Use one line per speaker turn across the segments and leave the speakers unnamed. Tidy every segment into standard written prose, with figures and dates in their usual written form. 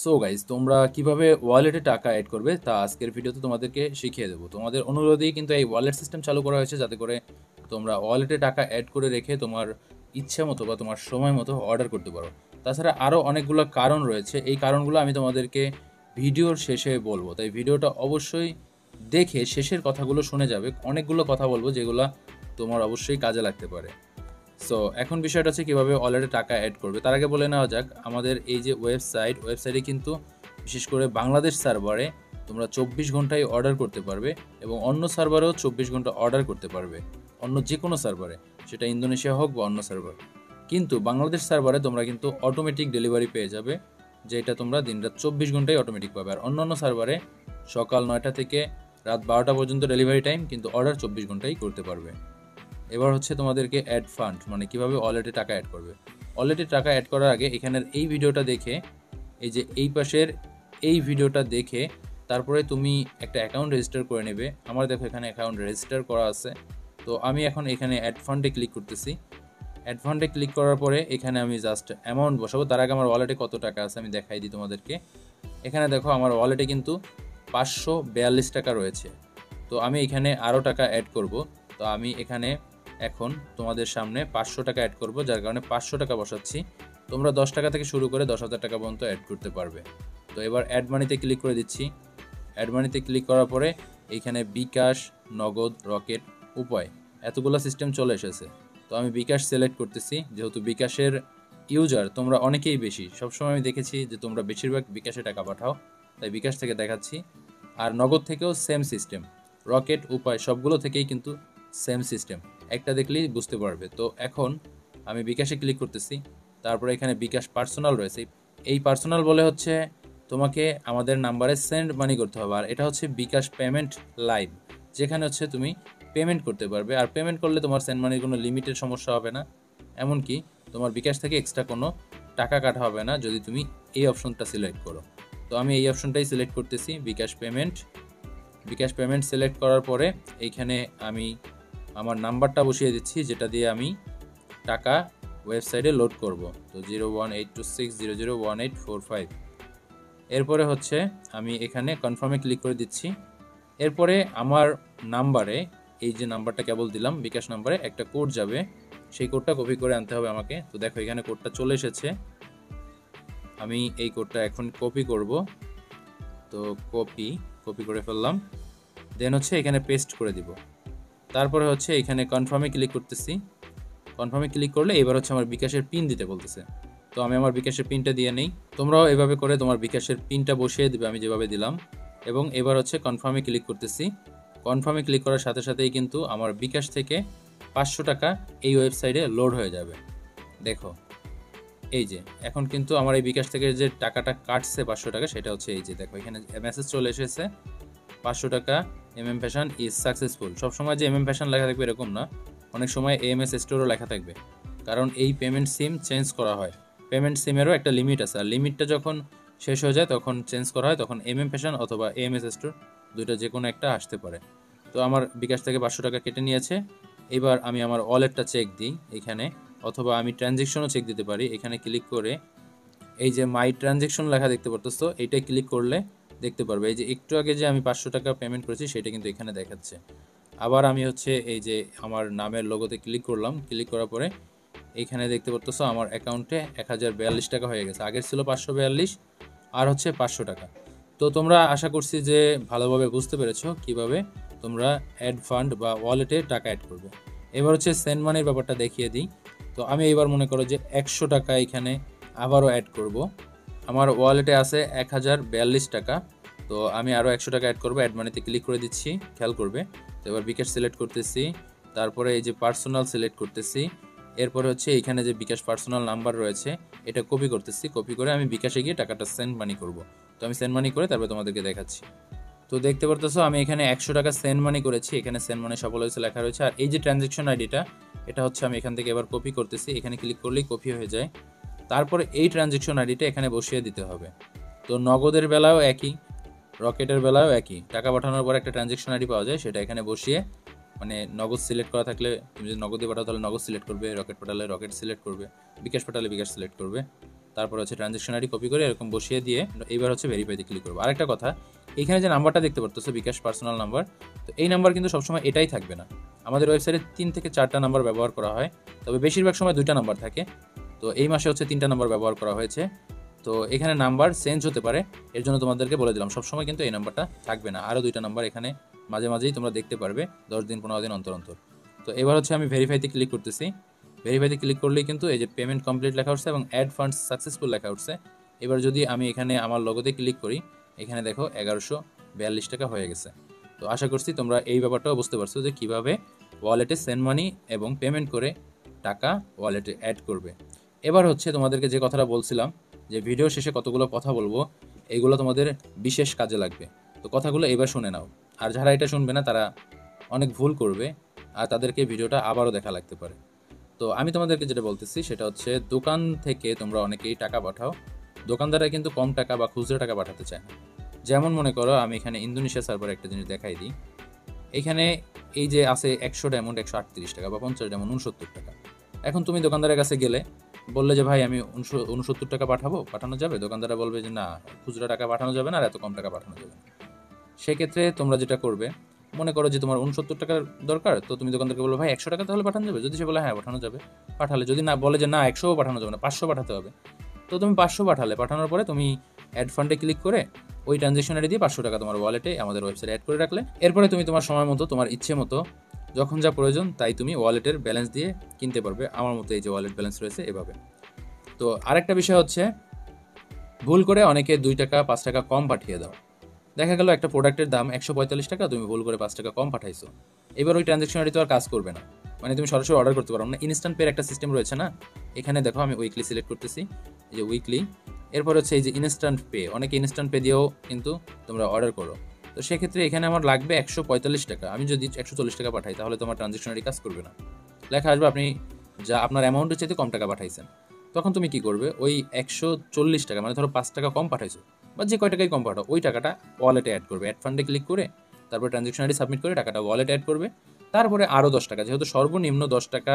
So guys, তোমরা কিভাবে ওয়ালেটে টাকা অ্যাড করবে তা আজকের ভিডিওতে তোমাদেরকে শিখিয়ে দেবো। তোমাদের অনুরোধেই কিন্তু এই ওয়ালেট সিস্টেম চালু করা হয়েছে, যাতে করে তোমরা ওয়ালেটে টাকা অ্যাড করে রেখে তোমার ইচ্ছে মতো বা তোমার সময় মতো অর্ডার করতে পারো। তাছাড়া আরও অনেকগুলো কারণ রয়েছে, এই কারণগুলো আমি তোমাদেরকে ভিডিওর শেষে বলবো, তাই ভিডিওটা অবশ্যই দেখে শেষের কথাগুলো শুনে যাবে। অনেকগুলো কথা বলবো যেগুলো তোমার অবশ্যই কাজে লাগতে পারে। সো এখন বিষয়টা হচ্ছে কীভাবে ওয়ালেটে টাকা অ্যাড করবে। তার আগে বলে নেওয়া যাক, আমাদের এই যে ওয়েবসাইটে কিন্তু বিশেষ করে বাংলাদেশ সার্ভারে তোমরা 24 ঘন্টায় অর্ডার করতে পারবে এবং অন্য সার্ভারেও 24 ঘন্টা অর্ডার করতে পারবে, অন্য যে কোনো সার্ভারে, সেটা ইন্দোনেশিয়া হোক বা অন্য সার্ভার। কিন্তু বাংলাদেশ সার্ভারে তোমরা কিন্তু অটোমেটিক ডেলিভারি পেয়ে যাবে, যেটা তোমরা দিনরাত 24 ঘন্টায় অটোমেটিক পাবে। আর অন্য অন্য সার্ভারে সকাল 9টা থেকে রাত 12টা পর্যন্ত ডেলিভারি টাইম, কিন্তু অর্ডার 24 ঘন্টায় করতে পারবে। এবার হচ্ছে তোমাদেরকে অ্যাড ফান্ড, মানে কিভাবে ওয়ালেটে টাকা অ্যাড করবে। ওয়ালেটে টাকা অ্যাড করার আগে এখানের এই ভিডিওটা দেখে, এই যে এই পাশের এই ভিডিওটা দেখে তারপরে তুমি একটা অ্যাকাউন্ট রেজিস্টার করে নেবে। আমার দেখো এখানে অ্যাকাউন্ট রেজিস্টার করা আছে। তো আমি এখন এখানে অ্যাড ফান্ডে ক্লিক করতেছি। অ্যাড ফান্ডে ক্লিক করার পরে এখানে আমি জাস্ট অ্যামাউন্ট বসাবো। তার আগে আমার ওয়ালেটে কত টাকা আছে আমি দেখাই দিই তোমাদেরকে। এখানে দেখো আমার ওয়ালেটে কিন্তু 542 টাকা রয়েছে। তো আমি এখানে আরও টাকা অ্যাড করব। তো আমি এখানে এখন তোমাদের সামনে 500 টাকা অ্যাড করব, যার কারণে 500 টাকা বসাচ্ছি। তোমরা 10 টাকা থেকে শুরু করে 10,000 টাকা পর্যন্ত অ্যাড করতে পারবে। তো এবার অ্যাড মানিতে ক্লিক করে দিচ্ছি। অ্যাড মানিতে ক্লিক করার পরে এইখানে বিকাশ, নগদ, রকেট, উপায় এতগুলো সিস্টেম চলে এসেছে। তো আমি বিকাশ সিলেক্ট করতেছি, যেহেতু বিকাশের ইউজার তোমরা অনেকেই বেশি, সবসময় আমি দেখেছি যে তোমরা বেশিরভাগ বিকাশে টাকা পাঠাও, তাই বিকাশ থেকে দেখাচ্ছি। আর নগদ থেকেও সেম সিস্টেম, রকেট, উপায় সবগুলো থেকেই কিন্তু সেম সিস্টেম, একটা দেখলেই বুঝতে পারবে। তো এখন আমি বিকাশে ক্লিক করতেছি। তারপরে এখানে বিকাশ পার্সোনাল রয়েছে। এই পার্সোনাল বলে হচ্ছে তোমাকে আমাদের নাম্বারে সেন্ড মানি করতে হবে, আর এটা হচ্ছে বিকাশ পেমেন্ট লাইভ, যেখানে হচ্ছে তুমি পেমেন্ট করতে পারবে। আর পেমেন্ট করলে তোমার সেন্ড মানির কোনো লিমিটের সমস্যা হবে না, এমনকি তোমার বিকাশ থেকে এক্সট্রা কোনো টাকা কাটা হবে না যদি তুমি এই অপশনটা সিলেক্ট করো। তো আমি এই অপশনটাই সিলেক্ট করতেছি, বিকাশ পেমেন্ট সিলেক্ট করার পরে এইখানে আমি আমার নাম্বারটা বসিয়ে দিচ্ছি, যেটা দিয়ে আমি টাকা ওয়েবসাইটে লোড করব। তো 01826001845। এরপরে হচ্ছে আমি এখানে কনফার্মে ক্লিক করে দিচ্ছি। এরপরে আমার নাম্বারে, এই যে নাম্বারটা কেবল দিলাম বিকাশ নাম্বারে, একটা কোড যাবে, সেই কোডটা কপি করে আনতে হবে আমাকে। তো দেখো এখানে কোডটা চলে এসেছে, আমি এই কোডটা এখন কপি করব। তো কপি করে ফেললাম, দেন হচ্ছে এখানে পেস্ট করে দিব। তারপরে হচ্ছে এখানে কনফার্মে ক্লিক করতেছি। কনফার্মে ক্লিক করলে এবার হচ্ছে আমার বিকাশের পিন দিতে বলতেছে। তো আমি আমার বিকাশের পিনটা দিয়ে নেই। তোমরাও এভাবে করে তোমার বিকাশের পিনটা বসিয়ে দিবে, আমি যেভাবে দিলাম। এবং এবার হচ্ছে কনফার্মে ক্লিক করতেছি। কনফার্মে ক্লিক করার সাথে সাথেই কিন্তু আমার বিকাশ থেকে 500 টাকা এই ওয়েবসাইটে লোড হয়ে যাবে। দেখো এই যে এখন কিন্তু আমার এই বিকাশ থেকে যে টাকাটা কাটছে 500 টাকা, সেটা হচ্ছে এই যে দেখো এখানে মেসেজ চলে এসেছে, 500 টাকা ফ্যাশন ইজ সাকসেসফুল। সবসময় যে ফ্যাশন লেখা থাকবে এরকম না, অনেক সময় এমএস স্টোরও লেখা থাকবে, কারণ এই পেমেন্ট সিম চেঞ্জ করা হয়। পেমেন্ট সিমেরও একটা লিমিট আছে, আর লিমিটটা যখন শেষ হয়ে যায় তখন চেঞ্জ করা হয়, তখন ফ্যাশন অথবা এমএস স্টোর দুইটা যে কোনো একটা আসতে পারে। তো আমার বিকাশ থেকে 500 টাকা কেটে নিয়েছে। এবার আমি আমার ওয়ালেটটা চেক দিই এখানে, অথবা আমি ট্রানজ্যাকশনও চেক দিতে পারি। এখানে ক্লিক করে এই যে মাই ট্রানজ্যাকশন লেখা দেখতে পারতেছো, এইটা ক্লিক করলে দেখতে পারবে এই যে একটু আগে যে আমি 500 টাকা পেমেন্ট করেছি সেটা কিন্তু এখানে দেখাচ্ছে। আবার আমি হচ্ছে এই যে আমার নামের লোগোতে ক্লিক করলাম, ক্লিক করার পরে এইখানে দেখতে পারতেছো আমার অ্যাকাউন্টে 1042 টাকা হয়ে গেছে। আগের ছিল 542, আর হচ্ছে 500 টাকা। তো তোমরা আশা করছি যে ভালোভাবে বুঝতে পেরেছো কিভাবে তোমরা অ্যাড ফান্ড বা ওয়ালেটে টাকা অ্যাড করবে। এবার হচ্ছে সেন্ড মানির ব্যাপারটা দেখিয়ে দিই। তো আমি এইবার মনে করো যে 100 টাকা এখানে আবারও অ্যাড করব। আমার ওয়ালেটে আছে 1042 টাকা। তো আমি আরও 100 টাকা অ্যাড করবো, অ্যাড মানিতে ক্লিক করে দিচ্ছি, খেয়াল করবে। তো এবার বিকাশ সিলেক্ট করতেছি, তারপরে এই যে পার্সোনাল সিলেক্ট করতেছি। এরপরে হচ্ছে এখানে যে বিকাশ পার্সোনাল নাম্বার রয়েছে এটা কপি করতেছি, কপি করে আমি বিকাশে গিয়ে টাকাটা সেন্ড মানি করব। তো আমি সেন্ড মানি করে তারপরে তোমাদেরকে দেখাচ্ছি। তো দেখতে পারতেছো আমি এখানে 100 টাকা সেন্ড মানি করেছি, এখানে সেন্ড মানি সফল হয়েছে লেখা রয়েছে। আর এই যে ট্রানজ্যাকশন আইডিটা, এটা হচ্ছে আমি এখান থেকে এবার কপি করতেছি, এখানে ক্লিক করলেই কপি হয়ে যায়। তারপরে এই ট্রানজ্যাকশন আইডিটা এখানে বসিয়ে দিতে হবে। তো নগদের বেলাও একই, রকেটের বেলাও একই, টাকা পাঠানোর পর একটা ট্রানজ্যাকশন আইডি পাওয়া যায়, সেটা এখানে বসিয়ে, মানে নগদ সিলেক্ট করা থাকলে তুমি যদি নগদে পাঠাও তাহলে নগদ সিলেক্ট করবে, রকেট পাঠালে রকেট সিলেক্ট করবে, বিকাশ পাঠালে বিকাশ সিলেক্ট করবে। তারপর হচ্ছে ট্রানজ্যাকশন আইডি কপি করে এরকম বসিয়ে দিয়ে এইবার হচ্ছে ভেরিফাইতে ক্লিক করবো। আরেকটা কথা, এখানে যে নাম্বারটা দেখতে পারতো বিকাশ পার্সোনাল নাম্বার, তো এই নাম্বার কিন্তু সবসময় এটাই থাকবে না। আমাদের ওয়েবসাইটে 3 থেকে 4টা নাম্বার ব্যবহার করা হয়, তবে বেশিরভাগ সময় 2টা নাম্বার থাকে। তো এই মাসে হচ্ছে 3টা নাম্বার ব্যবহার করা হয়েছে। তো এখানে নাম্বার চেঞ্জ হতে পারে, এর জন্য তোমাদেরকে বলে দিলাম সবসময় কিন্তু এই নাম্বারটা থাকবে না। আরও 2টা নাম্বার এখানে মাঝে মাঝেই তোমরা দেখতে পারবে 10 দিন 15 দিন অন্তর অন্তর। তো এবার হচ্ছে আমি ভেরিফাইতে ক্লিক করতেছি। ভেরিফাইতে ক্লিক করলেই কিন্তু এই যে পেমেন্ট কমপ্লিট লেখা উঠছে এবং অ্যাড ফান্ডস সাকসেসফুল লেখা উঠছে। এবার যদি আমি এখানে আমার লোগোতে ক্লিক করি, এখানে দেখো 1142 টাকা হয়ে গেছে। তো আশা করছি তোমরা এই ব্যাপারটাও বুঝতে পারছো যে কীভাবে ওয়ালেটে সেন্ড মানি এবং পেমেন্ট করে টাকা ওয়ালেটে অ্যাড করবে। এবার হচ্ছে তোমাদেরকে যে কথাটা বলছিলাম যে ভিডিও শেষে কতগুলো কথা বলবো, এইগুলো তোমাদের বিশেষ কাজে লাগবে। তো কথাগুলো এবার শুনে নাও, আর যারা এটা শুনবে না তারা অনেক ভুল করবে আর তাদেরকে ভিডিওটা আবারও দেখা লাগতে পারে। তো আমি তোমাদেরকে যেটা বলতেছি সেটা হচ্ছে, দোকান থেকে তোমরা অনেকেই টাকা পাঠাও, দোকানদাররা কিন্তু কম টাকা বা খুচরা টাকা পাঠাতে চায় না। যেমন মনে করো আমি এখানে ইন্দোনেশিয়া সার্ভারে একটা জিনিস দেখাই দিই। এখানে এই যে আছে 100 ডায়মন্ড 138 টাকা বা 50 ডায়মন্ড 69 টাকা। এখন তুমি দোকানদারের কাছে গেলে বললে যে ভাই আমি 69 টাকা পাঠানো যাবে? দোকানদাররা বলবে যে না, খুচরা টাকা পাঠানো যাবে না আর এত কম টাকা পাঠানো যাবে না। সেক্ষেত্রে তোমরা যেটা করবে, মনে করো যে তোমার 69 টাকার দরকার, তো তুমি দোকানদারকে বলো ভাই 100 টাকা তাহলে পাঠানো যাবে? যদি সে বলে হ্যাঁ পাঠানো যাবে, পাঠালে। যদি না বলে যে না 100ও পাঠানো যাবে না, 500 পাঠাতে হবে, তো তুমি 500 পাঠালে। পাঠানোর পরে তুমি অ্যাড ফান্ডে ক্লিক করে ওই ট্রানজ্যাকশন আইডি দিয়ে 500 টাকা তোমার ওয়ালেটে আমাদের ওয়েবসাইটে অ্যাড করে রাখলে, এরপরে তুমি তোমার সময় মতো তোমার ইচ্ছে মতো যখন যা প্রয়োজন তাই তুমি ওয়ালেটের ব্যালেন্স দিয়ে কিনতে পারবে। আমার মতো এই যে ওয়ালেট ব্যালেন্স রয়েছে এভাবে। তো আরেকটা বিষয় হচ্ছে, ভুল করে অনেকে 2 টাকা 5 টাকা কম পাঠিয়ে দাও। দেখা গেল একটা প্রোডাক্টের দাম 145 টাকা, তুমি ভুল করে 5 টাকা কম পাঠাইছো। এবার ওই ট্রানজ্যাকশন আইডি তো আর কাজ করবে না, মানে তুমি সরাসরি অর্ডার করতে পারো না। ইনস্ট্যান্ট পের একটা সিস্টেম রয়েছে না, এখানে দেখো আমি উইকলি সিলেক্ট করতেছি, এই যে উইকলি। এরপর হচ্ছে এই যে ইনস্ট্যান্ট পে, অনেকে ইনস্ট্যান্ট পে দিয়েও কিন্তু তোমরা অর্ডার করো। তো সেক্ষেত্রে এখানে আমার লাগবে 145 টাকা। আমি যদি 140 টাকা পাঠাই তাহলে তোমার ট্রানজ্যাকশন আইডি কাজ করবে না। লেখা আসবে আপনি যা আপনার অ্যামাউন্টের চাইতে কম টাকা পাঠাইছেন। তখন তুমি কি করবে, ওই 140 টাকা মানে ধরো 5 টাকা কম পাঠাইছো বা যে কয় টাকাই কম পাঠাও, ওই টাকাটা ওয়ালেটে অ্যাড করবে। অ্যাড ফান্ডে ক্লিক করে তারপরে ট্রানজ্যাকশন আইডি সাবমিট করে টাকাটা ওয়ালেটে অ্যাড করবে। তারপরে আরও 10 টাকা, যেহেতু সর্বনিম্ন 10 টাকা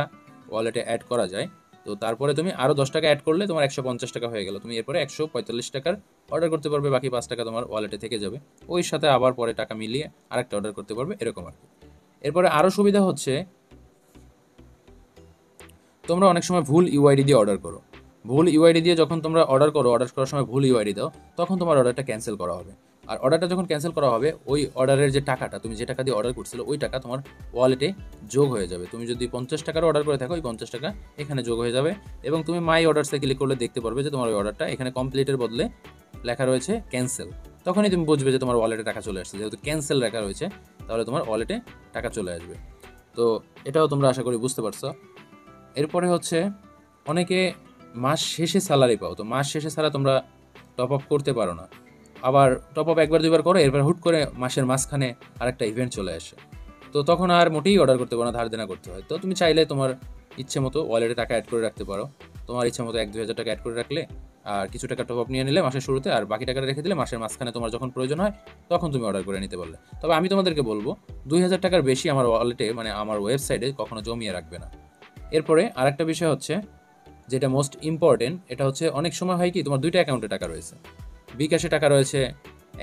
ওয়ালেটে অ্যাড করা যায়, তো তারপরে তুমি আরও 10 টাকা অ্যাড করলে তোমার 150 টাকা হয়ে গেল। তুমি এরপরে 145 টাকার অর্ডার করতে পারবে, বাকি 5 টাকা তোমার ওয়ালেটে থেকে যাবে। ওই সাথে আবার পরে টাকা মিলিয়ে আরেকটা অর্ডার করতে পারবে, এরকম আর কি। এরপরে আরও সুবিধা হচ্ছে, তোমরা অনেক সময় ভুল ইউআইডি দিয়ে অর্ডার করো। ভুল ইউআইডি দিয়ে যখন তোমরা অর্ডার করার সময় ভুল ইউআইডি দাও, তখন তোমার অর্ডারটা ক্যান্সেল করা হবে। আর অর্ডারটা যখন ক্যান্সেল করা হবে, ওই অর্ডারের যে টাকাটা, তুমি যে টাকা দিয়ে অর্ডার করছিলে ওই টাকা তোমার ওয়ালেটে যোগ হয়ে যাবে। তুমি যদি 50 টাকার অর্ডার করে থাকো, ওই 50 টাকা এখানে যোগ হয়ে যাবে এবং তুমি মাই অর্ডারসে ক্লিক করলে দেখতে পারবে যে তোমার ওই অর্ডারটা এখানে কমপ্লিটের বদলে লেখা রয়েছে ক্যান্সেল। তখনই তুমি বুঝবে যে তোমার ওয়ালেটে টাকা চলে আসছে। যেহেতু ক্যান্সেল লেখা রয়েছে, তাহলে তোমার ওয়ালেটে টাকা চলে আসবে। তো এটাও তোমরা আশা করি বুঝতে পারছো। এরপরে হচ্ছে, অনেকে মাস শেষে স্যালারি পাও, তো মাস শেষে ছাড়া তোমরা টপ আপ করতে পারো না। আবার টপ আপ একবার দুইবার করো, এরপর হুট করে মাসের মাঝখানে আরেকটা ইভেন্ট চলে আসে, তো তখন আর মোটেই অর্ডার করতে পারো না, ধার দেনা করতে হয়। তো তুমি চাইলে তোমার ইচ্ছে মতো ওয়ালেটে টাকা অ্যাড করে রাখতে পারো। তোমার ইচ্ছে মতো 1-2 হাজার টাকা অ্যাড করে রাখলে আর কিছু টাকা টপ আপ নিয়ে নিলে মাসের শুরুতে, আর বাকি টাকাটা রেখে দিলে মাসের মাঝখানে তোমার যখন প্রয়োজন হয় তখন তুমি অর্ডার করে নিতে পারলে। তবে আমি তোমাদেরকে বলবো 2,000 টাকার বেশি আমার ওয়ালেটে মানে আমার ওয়েবসাইটে কখনো জমিয়ে রাখবে না। এরপরে আরেকটা বিষয় হচ্ছে, যেটা মোস্ট ইম্পর্টেন্ট, এটা হচ্ছে অনেক সময় হয় কি তোমার 2টা অ্যাকাউন্টে টাকা রয়েছে, বিকাশে টাকা রয়েছে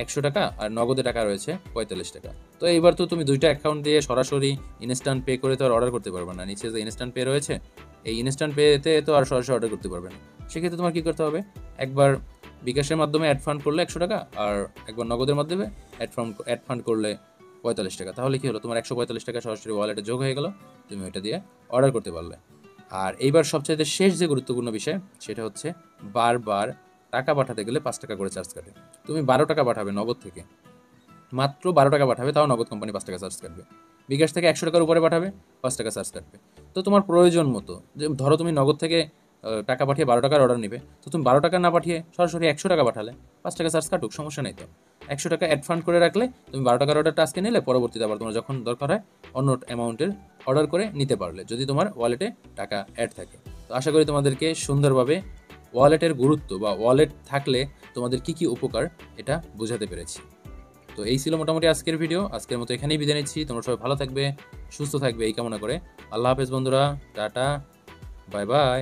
100 টাকা আর নগদে টাকা রয়েছে 45 টাকা। তো এইবার তো তুমি 2টা অ্যাকাউন্ট দিয়ে সরাসরি ইনস্ট্যান্ট পে করে তো আর অর্ডার করতে পারবে না। নিচে যে ইনস্ট্যান্ট পে রয়েছে, এই ইনস্ট্যান্ট পেতে তো আর সরাসরি অর্ডার করতে পারবে না। সেক্ষেত্রে তোমার কী করতে হবে, একবার বিকাশের মাধ্যমে অ্যাড ফান্ড করলে 100 টাকা, আর একবার নগদের মাধ্যমে অ্যাড ফান্ড করলে 45 টাকা। তাহলে কী হলো, তোমার 145 টাকা সরাসরি ওয়ালেটে যোগ হয়ে গেল, তুমি ওইটা দিয়ে অর্ডার করতে পারলে। আর এইবার সবচাইতে শেষ যে গুরুত্বপূর্ণ বিষয়, সেটা হচ্ছে বারবার টাকা পাঠাতে গেলে 5 টাকা করে চার্জ কাটে। তুমি 12 টাকা পাঠাবে নগদ থেকে, মাত্র 12 টাকা পাঠাবে, তাও নগদ কোম্পানি 5 টাকা চার্জ কাটবে। বিকাশ থেকে 100 টাকার উপরে পাঠাবে, 5 টাকা চার্জ কাটবে। তো তোমার প্রয়োজন মতো, যে ধরো তুমি নগদ থেকে টাকা পাঠিয়ে 12 টাকার অর্ডার নিবে, তো তুমি 12 টাকা না পাঠিয়ে সরাসরি 100 টাকা পাঠালে 5 টাকা চার্জ কাটুক, সমস্যা নেই। তো 100 টাকা অ্যাড ফান্ড করে রাখলে তুমি 12 টাকার অর্ডারটা আজকে নিলে, পরবর্তীতে আবার তোমার যখন দরকার হয় অন্য অ্যামাউন্টের অর্ডার করে নিতে পারলে, যদি তোমার ওয়ালেটে টাকা অ্যাড থাকে। তো আশা করি তোমাদেরকে সুন্দরভাবে ওয়ালেটের গুরুত্ব বা ওয়ালেট থাকলে তোমাদের কী কী উপকার এটা বোঝাতে পেরেছি। তো এই ছিল মোটামুটি আজকের ভিডিও। আজকের মতো এখানেই বিদায় নিচ্ছি। তোমরা সবাই ভালো থাকবে, সুস্থ থাকবে এই কামনা করে আল্লাহ হাফেজ বন্ধুরা, টাটা, বাই বাই।